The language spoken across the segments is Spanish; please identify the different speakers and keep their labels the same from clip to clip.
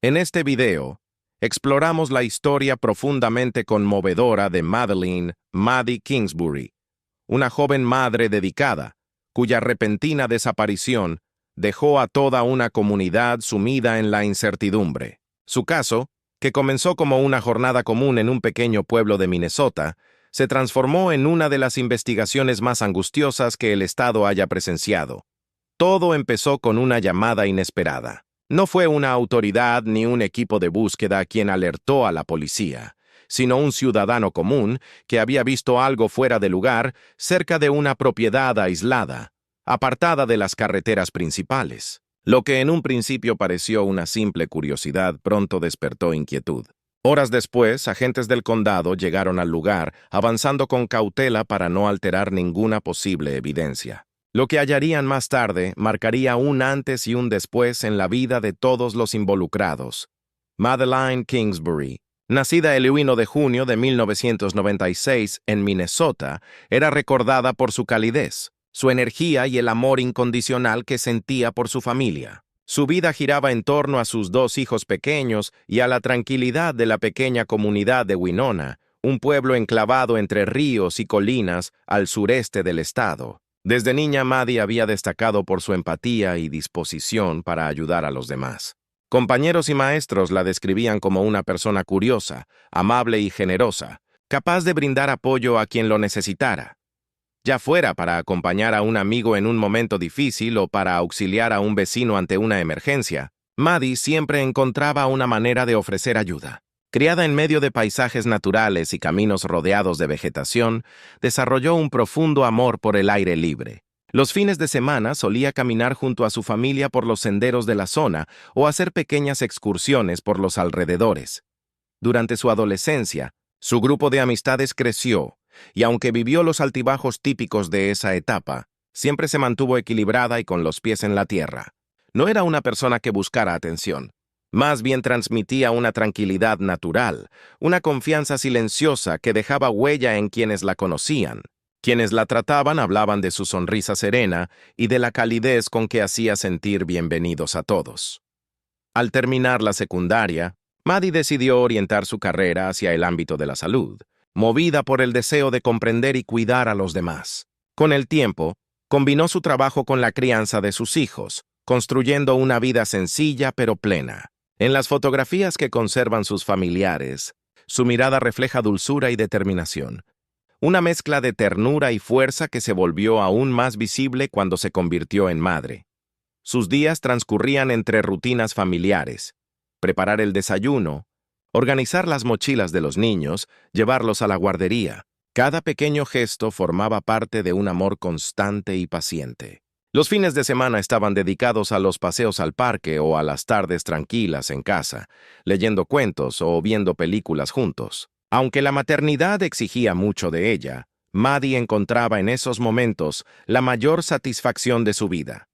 Speaker 1: En este video, exploramos la historia profundamente conmovedora de Madeleine "Maddie" Kingsbury, una joven madre dedicada, cuya repentina desaparición dejó a toda una comunidad sumida en la incertidumbre. Su caso, que comenzó como una jornada común en un pequeño pueblo de Minnesota, se transformó en una de las investigaciones más angustiosas que el Estado haya presenciado. Todo empezó con una llamada inesperada. No fue una autoridad ni un equipo de búsqueda quien alertó a la policía, sino un ciudadano común que había visto algo fuera de lugar cerca de una propiedad aislada, apartada de las carreteras principales. Lo que en un principio pareció una simple curiosidad pronto despertó inquietud. Horas después, agentes del condado llegaron al lugar, avanzando con cautela para no alterar ninguna posible evidencia. Lo que hallarían más tarde marcaría un antes y un después en la vida de todos los involucrados. Madeleine Kingsbury, nacida el 1 de junio de 1996 en Minnesota, era recordada por su calidez, su energía y el amor incondicional que sentía por su familia. Su vida giraba en torno a sus dos hijos pequeños y a la tranquilidad de la pequeña comunidad de Winona, un pueblo enclavado entre ríos y colinas al sureste del estado. Desde niña, Maddie había destacado por su empatía y disposición para ayudar a los demás. Compañeros y maestros la describían como una persona curiosa, amable y generosa, capaz de brindar apoyo a quien lo necesitara, ya fuera para acompañar a un amigo en un momento difícil o para auxiliar a un vecino ante una emergencia. Maddie siempre encontraba una manera de ofrecer ayuda. Criada en medio de paisajes naturales y caminos rodeados de vegetación, desarrolló un profundo amor por el aire libre. Los fines de semana solía caminar junto a su familia por los senderos de la zona o hacer pequeñas excursiones por los alrededores. Durante su adolescencia, su grupo de amistades creció, y aunque vivió los altibajos típicos de esa etapa, siempre se mantuvo equilibrada y con los pies en la tierra. No era una persona que buscara atención. Más bien transmitía una tranquilidad natural, una confianza silenciosa que dejaba huella en quienes la conocían. Quienes la trataban hablaban de su sonrisa serena y de la calidez con que hacía sentir bienvenidos a todos. Al terminar la secundaria, Maddie decidió orientar su carrera hacia el ámbito de la salud, movida por el deseo de comprender y cuidar a los demás. Con el tiempo, combinó su trabajo con la crianza de sus hijos, construyendo una vida sencilla pero plena. En las fotografías que conservan sus familiares, su mirada refleja dulzura y determinación, una mezcla de ternura y fuerza que se volvió aún más visible cuando se convirtió en madre. Sus días transcurrían entre rutinas familiares: preparar el desayuno, organizar las mochilas de los niños, llevarlos a la guardería. Cada pequeño gesto formaba parte de un amor constante y paciente. Los fines de semana estaban dedicados a los paseos al parque o a las tardes tranquilas en casa, leyendo cuentos o viendo películas juntos. Aunque la maternidad exigía mucho de ella, Maddie encontraba en esos momentos la mayor satisfacción de su vida.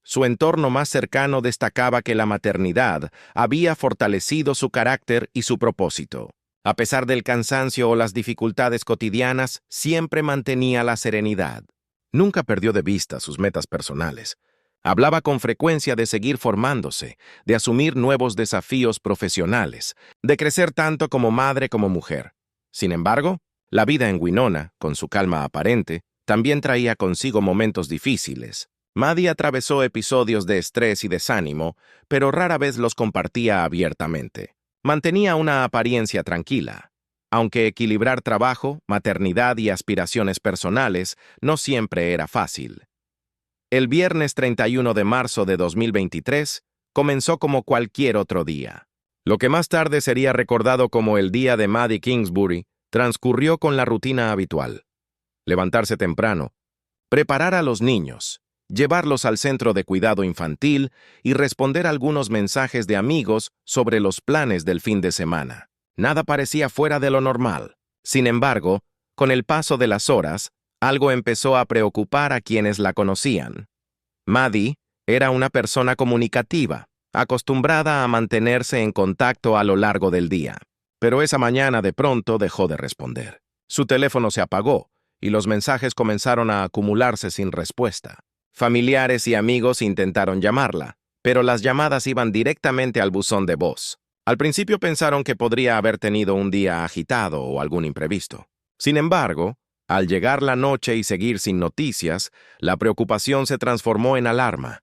Speaker 1: Su entorno más cercano destacaba que la maternidad había fortalecido su carácter y su propósito. A pesar del cansancio o las dificultades cotidianas, siempre mantenía la serenidad. Nunca perdió de vista sus metas personales. Hablaba con frecuencia de seguir formándose, de asumir nuevos desafíos profesionales, de crecer tanto como madre como mujer. Sin embargo, la vida en Winona, con su calma aparente, también traía consigo momentos difíciles. Maddie atravesó episodios de estrés y desánimo, pero rara vez los compartía abiertamente. Mantenía una apariencia tranquila, aunque equilibrar trabajo, maternidad y aspiraciones personales no siempre era fácil. El viernes 31 de marzo de 2023 comenzó como cualquier otro día. Lo que más tarde sería recordado como el día de Maddie Kingsbury transcurrió con la rutina habitual: levantarse temprano, preparar a los niños, llevarlos al centro de cuidado infantil y responder algunos mensajes de amigos sobre los planes del fin de semana. Nada parecía fuera de lo normal. Sin embargo, con el paso de las horas, algo empezó a preocupar a quienes la conocían. Maddie era una persona comunicativa, acostumbrada a mantenerse en contacto a lo largo del día. Pero esa mañana de pronto dejó de responder. Su teléfono se apagó y los mensajes comenzaron a acumularse sin respuesta. Familiares y amigos intentaron llamarla, pero las llamadas iban directamente al buzón de voz. Al principio pensaron que podría haber tenido un día agitado o algún imprevisto. Sin embargo, al llegar la noche y seguir sin noticias, la preocupación se transformó en alarma.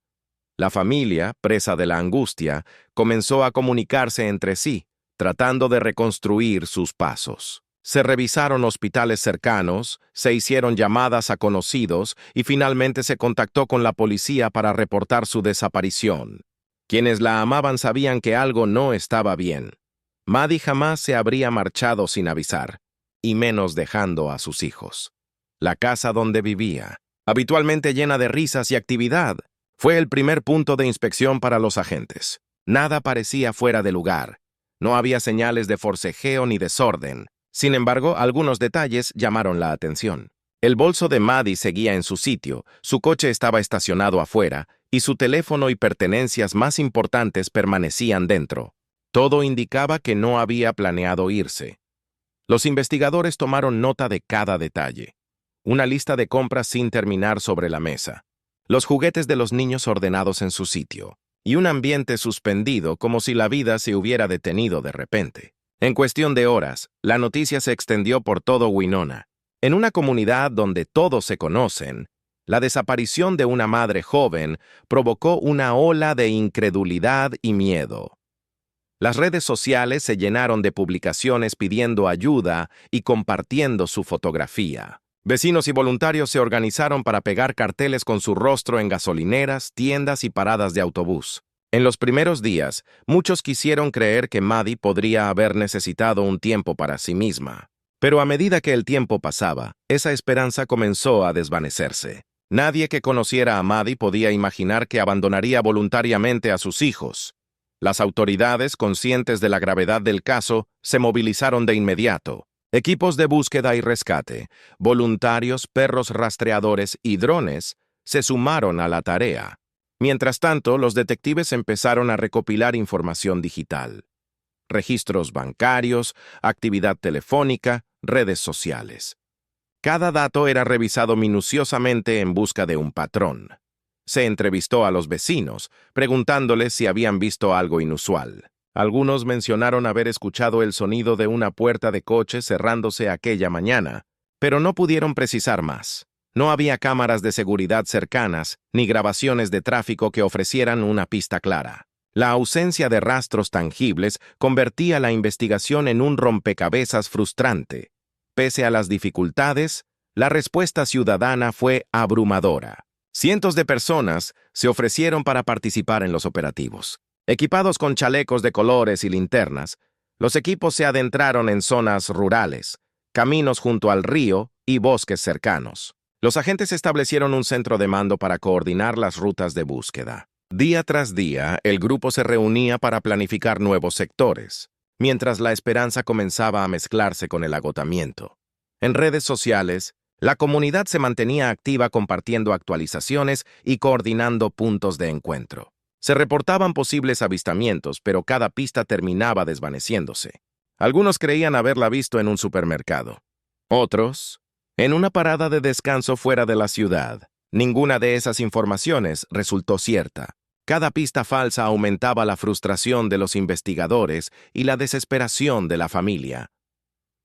Speaker 1: La familia, presa de la angustia, comenzó a comunicarse entre sí, tratando de reconstruir sus pasos. Se revisaron hospitales cercanos, se hicieron llamadas a conocidos y finalmente se contactó con la policía para reportar su desaparición. Quienes la amaban sabían que algo no estaba bien. Maddie jamás se habría marchado sin avisar, y menos dejando a sus hijos. La casa donde vivía, habitualmente llena de risas y actividad, fue el primer punto de inspección para los agentes. Nada parecía fuera de lugar. No había señales de forcejeo ni desorden. Sin embargo, algunos detalles llamaron la atención. El bolso de Maddie seguía en su sitio, su coche estaba estacionado afuera, y su teléfono y pertenencias más importantes permanecían dentro. Todo indicaba que no había planeado irse. Los investigadores tomaron nota de cada detalle. Una lista de compras sin terminar sobre la mesa. Los juguetes de los niños ordenados en su sitio. Y un ambiente suspendido como si la vida se hubiera detenido de repente. En cuestión de horas, la noticia se extendió por todo Winona. En una comunidad donde todos se conocen, la desaparición de una madre joven provocó una ola de incredulidad y miedo. Las redes sociales se llenaron de publicaciones pidiendo ayuda y compartiendo su fotografía. Vecinos y voluntarios se organizaron para pegar carteles con su rostro en gasolineras, tiendas y paradas de autobús. En los primeros días, muchos quisieron creer que Maddie podría haber necesitado un tiempo para sí misma. Pero a medida que el tiempo pasaba, esa esperanza comenzó a desvanecerse. Nadie que conociera a Maddie podía imaginar que abandonaría voluntariamente a sus hijos. Las autoridades, conscientes de la gravedad del caso, se movilizaron de inmediato. Equipos de búsqueda y rescate, voluntarios, perros rastreadores y drones se sumaron a la tarea. Mientras tanto, los detectives empezaron a recopilar información digital. Registros bancarios, actividad telefónica, redes sociales. Cada dato era revisado minuciosamente en busca de un patrón. Se entrevistó a los vecinos, preguntándoles si habían visto algo inusual. Algunos mencionaron haber escuchado el sonido de una puerta de coche cerrándose aquella mañana, pero no pudieron precisar más. No había cámaras de seguridad cercanas, ni grabaciones de tráfico que ofrecieran una pista clara. La ausencia de rastros tangibles convertía la investigación en un rompecabezas frustrante. Pese a las dificultades, la respuesta ciudadana fue abrumadora. Cientos de personas se ofrecieron para participar en los operativos. Equipados con chalecos de colores y linternas, los equipos se adentraron en zonas rurales, caminos junto al río y bosques cercanos. Los agentes establecieron un centro de mando para coordinar las rutas de búsqueda. Día tras día, el grupo se reunía para planificar nuevos sectores, mientras la esperanza comenzaba a mezclarse con el agotamiento. En redes sociales, la comunidad se mantenía activa compartiendo actualizaciones y coordinando puntos de encuentro. Se reportaban posibles avistamientos, pero cada pista terminaba desvaneciéndose. Algunos creían haberla visto en un supermercado. Otros, en una parada de descanso fuera de la ciudad. Ninguna de esas informaciones resultó cierta. Cada pista falsa aumentaba la frustración de los investigadores y la desesperación de la familia.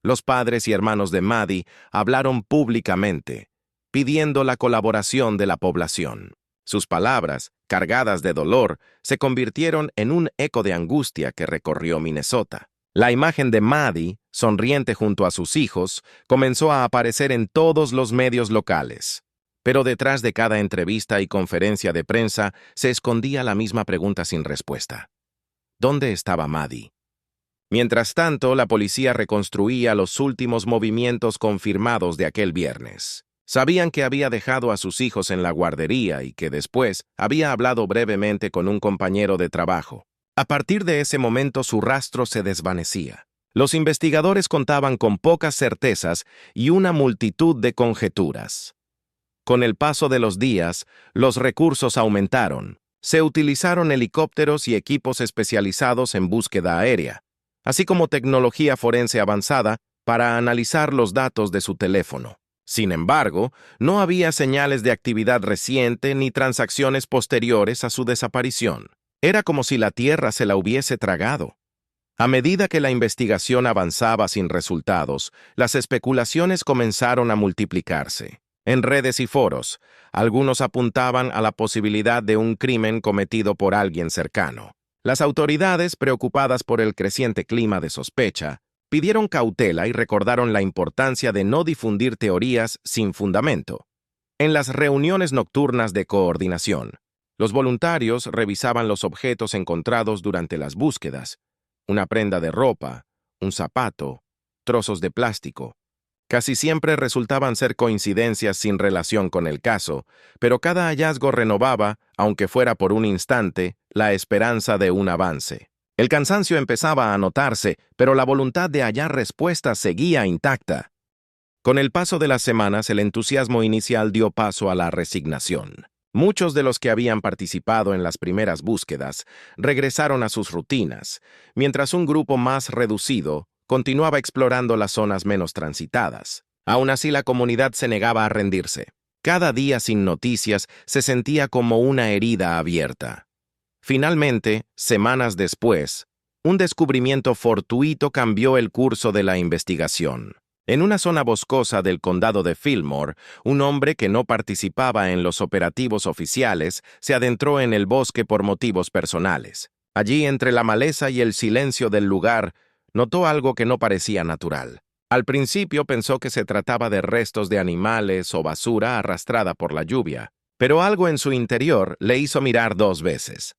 Speaker 1: Los padres y hermanos de Maddie hablaron públicamente, pidiendo la colaboración de la población. Sus palabras, cargadas de dolor, se convirtieron en un eco de angustia que recorrió Minnesota. La imagen de Maddie, sonriente junto a sus hijos, comenzó a aparecer en todos los medios locales. Pero detrás de cada entrevista y conferencia de prensa se escondía la misma pregunta sin respuesta. ¿Dónde estaba Maddie? Mientras tanto, la policía reconstruía los últimos movimientos confirmados de aquel viernes. Sabían que había dejado a sus hijos en la guardería y que después había hablado brevemente con un compañero de trabajo. A partir de ese momento su rastro se desvanecía. Los investigadores contaban con pocas certezas y una multitud de conjeturas. Con el paso de los días, los recursos aumentaron. Se utilizaron helicópteros y equipos especializados en búsqueda aérea, así como tecnología forense avanzada para analizar los datos de su teléfono. Sin embargo, no había señales de actividad reciente ni transacciones posteriores a su desaparición. Era como si la tierra se la hubiese tragado. A medida que la investigación avanzaba sin resultados, las especulaciones comenzaron a multiplicarse. En redes y foros, algunos apuntaban a la posibilidad de un crimen cometido por alguien cercano. Las autoridades, preocupadas por el creciente clima de sospecha, pidieron cautela y recordaron la importancia de no difundir teorías sin fundamento. En las reuniones nocturnas de coordinación, los voluntarios revisaban los objetos encontrados durante las búsquedas: una prenda de ropa, un zapato, trozos de plástico. Casi siempre resultaban ser coincidencias sin relación con el caso, pero cada hallazgo renovaba, aunque fuera por un instante, la esperanza de un avance. El cansancio empezaba a notarse, pero la voluntad de hallar respuestas seguía intacta. Con el paso de las semanas, el entusiasmo inicial dio paso a la resignación. Muchos de los que habían participado en las primeras búsquedas regresaron a sus rutinas, mientras un grupo más reducido continuaba explorando las zonas menos transitadas. Aún así, la comunidad se negaba a rendirse. Cada día sin noticias se sentía como una herida abierta. Finalmente, semanas después, un descubrimiento fortuito cambió el curso de la investigación. En una zona boscosa del condado de Fillmore, un hombre que no participaba en los operativos oficiales se adentró en el bosque por motivos personales. Allí, entre la maleza y el silencio del lugar, notó algo que no parecía natural. Al principio pensó que se trataba de restos de animales o basura arrastrada por la lluvia, pero algo en su interior le hizo mirar 2 veces.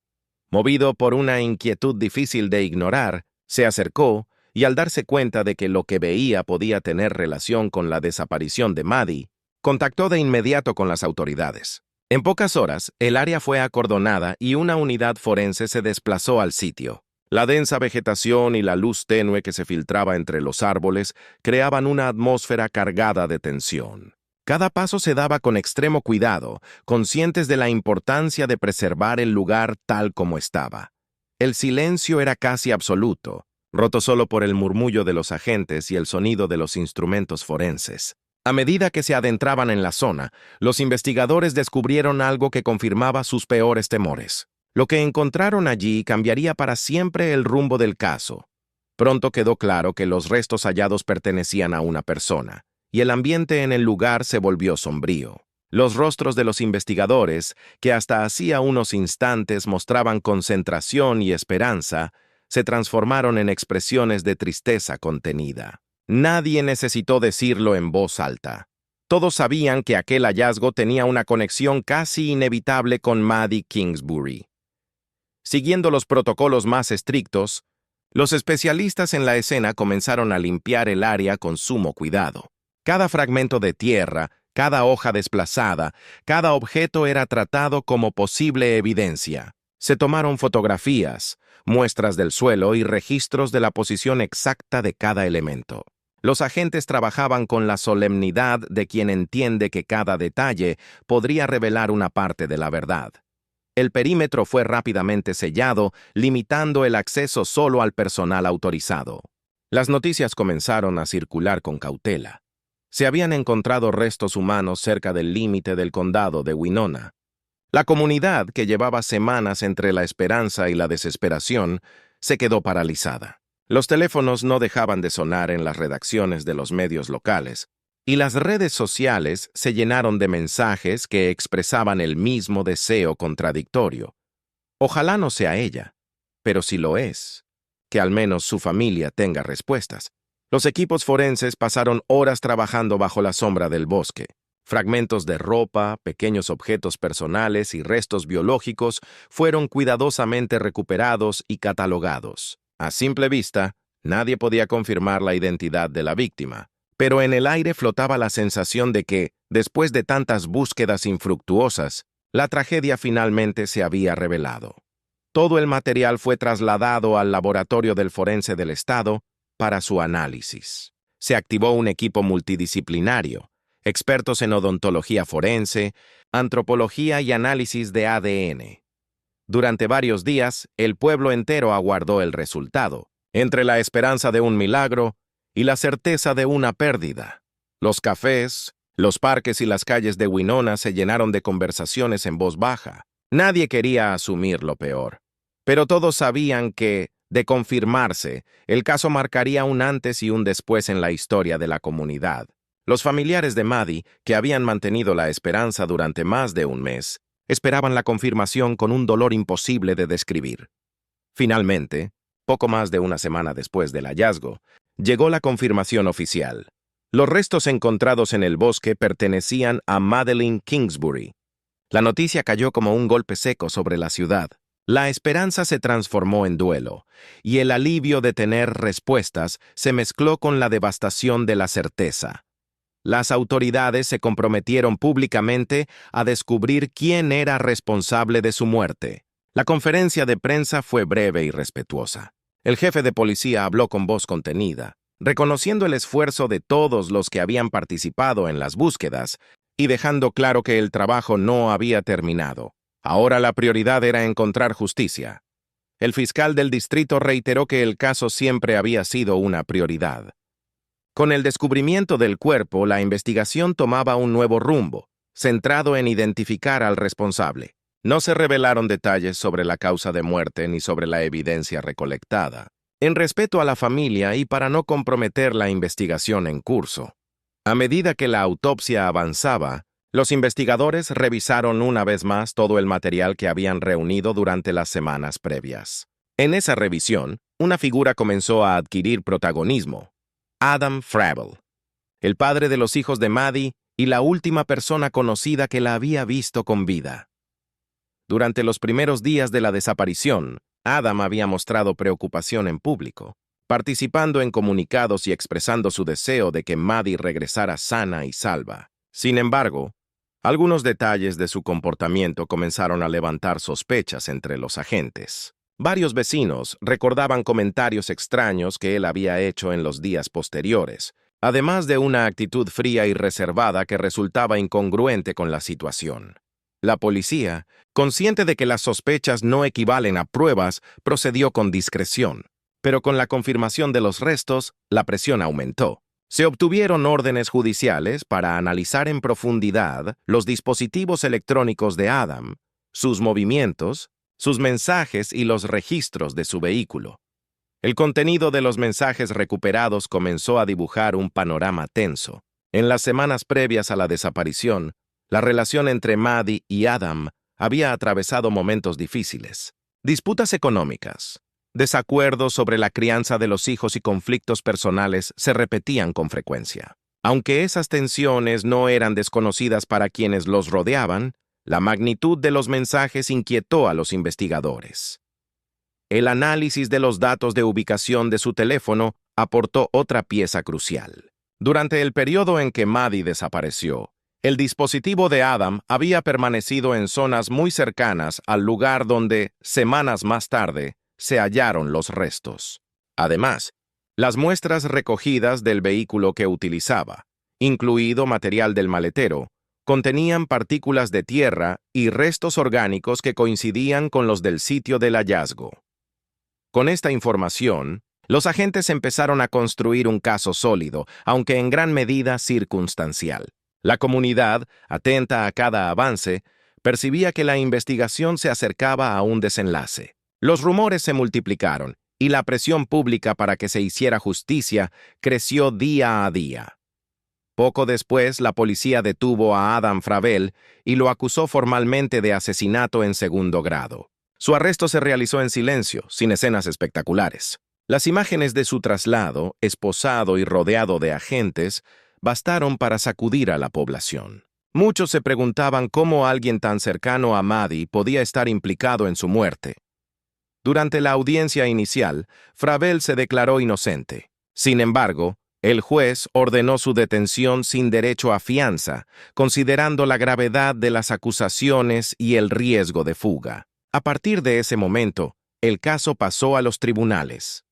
Speaker 1: Movido por una inquietud difícil de ignorar, se acercó y al darse cuenta de que lo que veía podía tener relación con la desaparición de Maddie, contactó de inmediato con las autoridades. En pocas horas, el área fue acordonada y una unidad forense se desplazó al sitio. La densa vegetación y la luz tenue que se filtraba entre los árboles creaban una atmósfera cargada de tensión. Cada paso se daba con extremo cuidado, conscientes de la importancia de preservar el lugar tal como estaba. El silencio era casi absoluto, roto solo por el murmullo de los agentes y el sonido de los instrumentos forenses. A medida que se adentraban en la zona, los investigadores descubrieron algo que confirmaba sus peores temores. Lo que encontraron allí cambiaría para siempre el rumbo del caso. Pronto quedó claro que los restos hallados pertenecían a una persona, y el ambiente en el lugar se volvió sombrío. Los rostros de los investigadores, que hasta hacía unos instantes mostraban concentración y esperanza, se transformaron en expresiones de tristeza contenida. Nadie necesitó decirlo en voz alta. Todos sabían que aquel hallazgo tenía una conexión casi inevitable con Maddie Kingsbury. Siguiendo los protocolos más estrictos, los especialistas en la escena comenzaron a limpiar el área con sumo cuidado. Cada fragmento de tierra, cada hoja desplazada, cada objeto era tratado como posible evidencia. Se tomaron fotografías, muestras del suelo y registros de la posición exacta de cada elemento. Los agentes trabajaban con la solemnidad de quien entiende que cada detalle podría revelar una parte de la verdad. El perímetro fue rápidamente sellado, limitando el acceso solo al personal autorizado. Las noticias comenzaron a circular con cautela. Se habían encontrado restos humanos cerca del límite del condado de Winona. La comunidad, que llevaba semanas entre la esperanza y la desesperación, se quedó paralizada. Los teléfonos no dejaban de sonar en las redacciones de los medios locales, y las redes sociales se llenaron de mensajes que expresaban el mismo deseo contradictorio. Ojalá no sea ella, pero si lo es, que al menos su familia tenga respuestas. Los equipos forenses pasaron horas trabajando bajo la sombra del bosque. Fragmentos de ropa, pequeños objetos personales y restos biológicos fueron cuidadosamente recuperados y catalogados. A simple vista, nadie podía confirmar la identidad de la víctima, pero en el aire flotaba la sensación de que, después de tantas búsquedas infructuosas, la tragedia finalmente se había revelado. Todo el material fue trasladado al laboratorio del forense del estado para su análisis. Se activó un equipo multidisciplinario, expertos en odontología forense, antropología y análisis de ADN. Durante varios días, el pueblo entero aguardó el resultado, entre la esperanza de un milagro y la certeza de una pérdida. Los cafés, los parques y las calles de Winona se llenaron de conversaciones en voz baja. Nadie quería asumir lo peor. Pero todos sabían que, de confirmarse, el caso marcaría un antes y un después en la historia de la comunidad. Los familiares de Maddie, que habían mantenido la esperanza durante más de un mes, esperaban la confirmación con un dolor imposible de describir. Finalmente, poco más de una semana después del hallazgo, llegó la confirmación oficial. Los restos encontrados en el bosque pertenecían a Madeleine Kingsbury. La noticia cayó como un golpe seco sobre la ciudad. La esperanza se transformó en duelo, y el alivio de tener respuestas se mezcló con la devastación de la certeza. Las autoridades se comprometieron públicamente a descubrir quién era responsable de su muerte. La conferencia de prensa fue breve y respetuosa. El jefe de policía habló con voz contenida, reconociendo el esfuerzo de todos los que habían participado en las búsquedas y dejando claro que el trabajo no había terminado. Ahora la prioridad era encontrar justicia. El fiscal del distrito reiteró que el caso siempre había sido una prioridad. Con el descubrimiento del cuerpo, la investigación tomaba un nuevo rumbo, centrado en identificar al responsable. No se revelaron detalles sobre la causa de muerte ni sobre la evidencia recolectada, en respeto a la familia y para no comprometer la investigación en curso. A medida que la autopsia avanzaba, los investigadores revisaron una vez más todo el material que habían reunido durante las semanas previas. En esa revisión, una figura comenzó a adquirir protagonismo: Adam Fravel, el padre de los hijos de Maddie y la última persona conocida que la había visto con vida. Durante los primeros días de la desaparición, Adam había mostrado preocupación en público, participando en comunicados y expresando su deseo de que Maddie regresara sana y salva. Sin embargo, algunos detalles de su comportamiento comenzaron a levantar sospechas entre los agentes. Varios vecinos recordaban comentarios extraños que él había hecho en los días posteriores, además de una actitud fría y reservada que resultaba incongruente con la situación. La policía, consciente de que las sospechas no equivalen a pruebas, procedió con discreción, pero con la confirmación de los restos, la presión aumentó. Se obtuvieron órdenes judiciales para analizar en profundidad los dispositivos electrónicos de Adam, sus movimientos, sus mensajes y los registros de su vehículo. El contenido de los mensajes recuperados comenzó a dibujar un panorama tenso. En las semanas previas a la desaparición, la relación entre Maddie y Adam había atravesado momentos difíciles. Disputas económicas, desacuerdos sobre la crianza de los hijos y conflictos personales se repetían con frecuencia. Aunque esas tensiones no eran desconocidas para quienes los rodeaban, la magnitud de los mensajes inquietó a los investigadores. El análisis de los datos de ubicación de su teléfono aportó otra pieza crucial. Durante el periodo en que Maddie desapareció, el dispositivo de Adam había permanecido en zonas muy cercanas al lugar donde, semanas más tarde, se hallaron los restos. Además, las muestras recogidas del vehículo que utilizaba, incluido material del maletero, contenían partículas de tierra y restos orgánicos que coincidían con los del sitio del hallazgo. Con esta información, los agentes empezaron a construir un caso sólido, aunque en gran medida circunstancial. La comunidad, atenta a cada avance, percibía que la investigación se acercaba a un desenlace. Los rumores se multiplicaron, y la presión pública para que se hiciera justicia creció día a día. Poco después, la policía detuvo a Adam Fravel y lo acusó formalmente de asesinato en segundo grado. Su arresto se realizó en silencio, sin escenas espectaculares. Las imágenes de su traslado, esposado y rodeado de agentes, bastaron para sacudir a la población. Muchos se preguntaban cómo alguien tan cercano a Maddie podía estar implicado en su muerte. Durante la audiencia inicial, Fravel se declaró inocente. Sin embargo, el juez ordenó su detención sin derecho a fianza, considerando la gravedad de las acusaciones y el riesgo de fuga. A partir de ese momento, el caso pasó a los tribunales.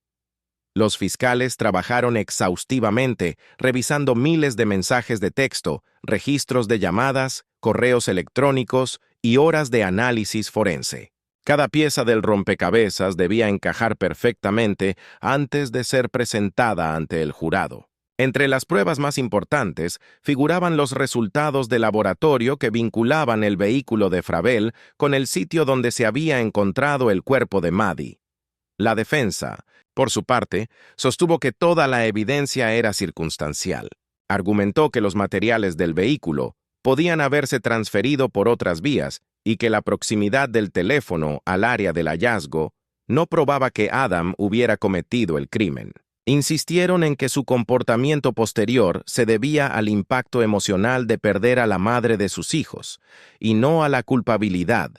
Speaker 1: Los fiscales trabajaron exhaustivamente, revisando miles de mensajes de texto, registros de llamadas, correos electrónicos y horas de análisis forense. Cada pieza del rompecabezas debía encajar perfectamente antes de ser presentada ante el jurado. Entre las pruebas más importantes figuraban los resultados de laboratorio que vinculaban el vehículo de Fravel con el sitio donde se había encontrado el cuerpo de Maddie. La defensa, por su parte, sostuvo que toda la evidencia era circunstancial. Argumentó que los materiales del vehículo podían haberse transferido por otras vías y que la proximidad del teléfono al área del hallazgo no probaba que Adam hubiera cometido el crimen. Insistieron en que su comportamiento posterior se debía al impacto emocional de perder a la madre de sus hijos, y no a la culpabilidad.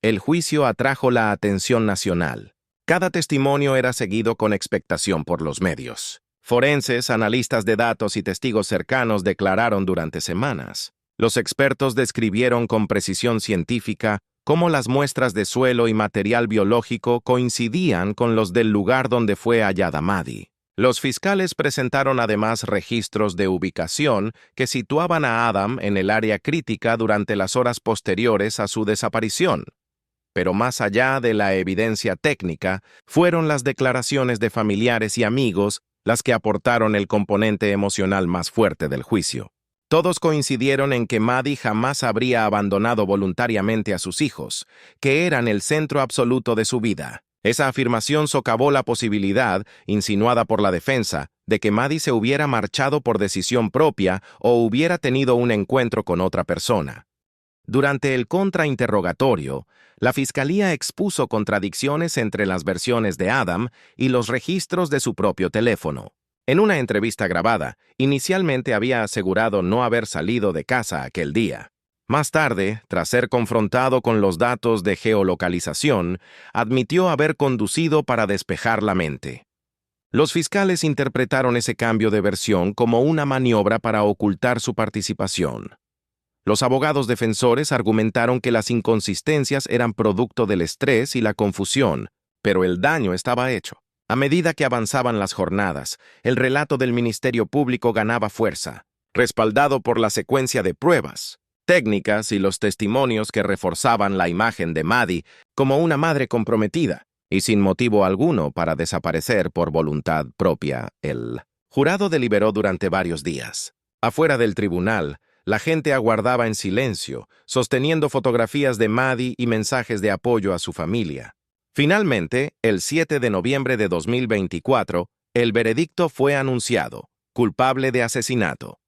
Speaker 1: El juicio atrajo la atención nacional. Cada testimonio era seguido con expectación por los medios. Forenses, analistas de datos y testigos cercanos declararon durante semanas. Los expertos describieron con precisión científica cómo las muestras de suelo y material biológico coincidían con los del lugar donde fue hallada Maddie. Los fiscales presentaron además registros de ubicación que situaban a Adam en el área crítica durante las horas posteriores a su desaparición. Pero más allá de la evidencia técnica, fueron las declaraciones de familiares y amigos las que aportaron el componente emocional más fuerte del juicio. Todos coincidieron en que Maddie jamás habría abandonado voluntariamente a sus hijos, que eran el centro absoluto de su vida. Esa afirmación socavó la posibilidad, insinuada por la defensa, de que Maddie se hubiera marchado por decisión propia o hubiera tenido un encuentro con otra persona. Durante el contrainterrogatorio, la fiscalía expuso contradicciones entre las versiones de Adam y los registros de su propio teléfono. En una entrevista grabada, inicialmente había asegurado no haber salido de casa aquel día. Más tarde, tras ser confrontado con los datos de geolocalización, admitió haber conducido para despejar la mente. Los fiscales interpretaron ese cambio de versión como una maniobra para ocultar su participación. Los abogados defensores argumentaron que las inconsistencias eran producto del estrés y la confusión, pero el daño estaba hecho. A medida que avanzaban las jornadas, el relato del Ministerio Público ganaba fuerza, respaldado por la secuencia de pruebas, técnicas y los testimonios que reforzaban la imagen de Maddie como una madre comprometida y sin motivo alguno para desaparecer por voluntad propia. El jurado deliberó durante varios días. Afuera del tribunal, la gente aguardaba en silencio, sosteniendo fotografías de Maddie y mensajes de apoyo a su familia. Finalmente, el 7 de noviembre de 2024, el veredicto fue anunciado: culpable de asesinato.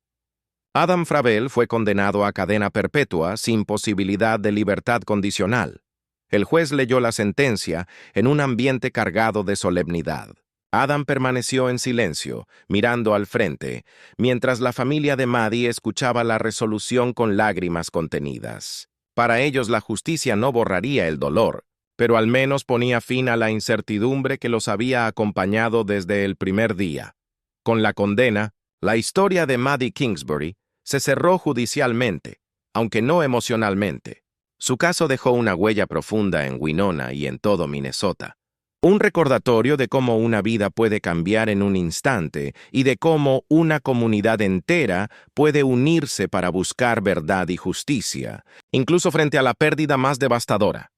Speaker 1: Adam Fravel fue condenado a cadena perpetua sin posibilidad de libertad condicional. El juez leyó la sentencia en un ambiente cargado de solemnidad. Adam permaneció en silencio, mirando al frente, mientras la familia de Maddie escuchaba la resolución con lágrimas contenidas. Para ellos la justicia no borraría el dolor, pero al menos ponía fin a la incertidumbre que los había acompañado desde el primer día. Con la condena, la historia de Maddie Kingsbury se cerró judicialmente, aunque no emocionalmente. Su caso dejó una huella profunda en Winona y en todo Minnesota. Un recordatorio de cómo una vida puede cambiar en un instante y de cómo una comunidad entera puede unirse para buscar verdad y justicia, incluso frente a la pérdida más devastadora.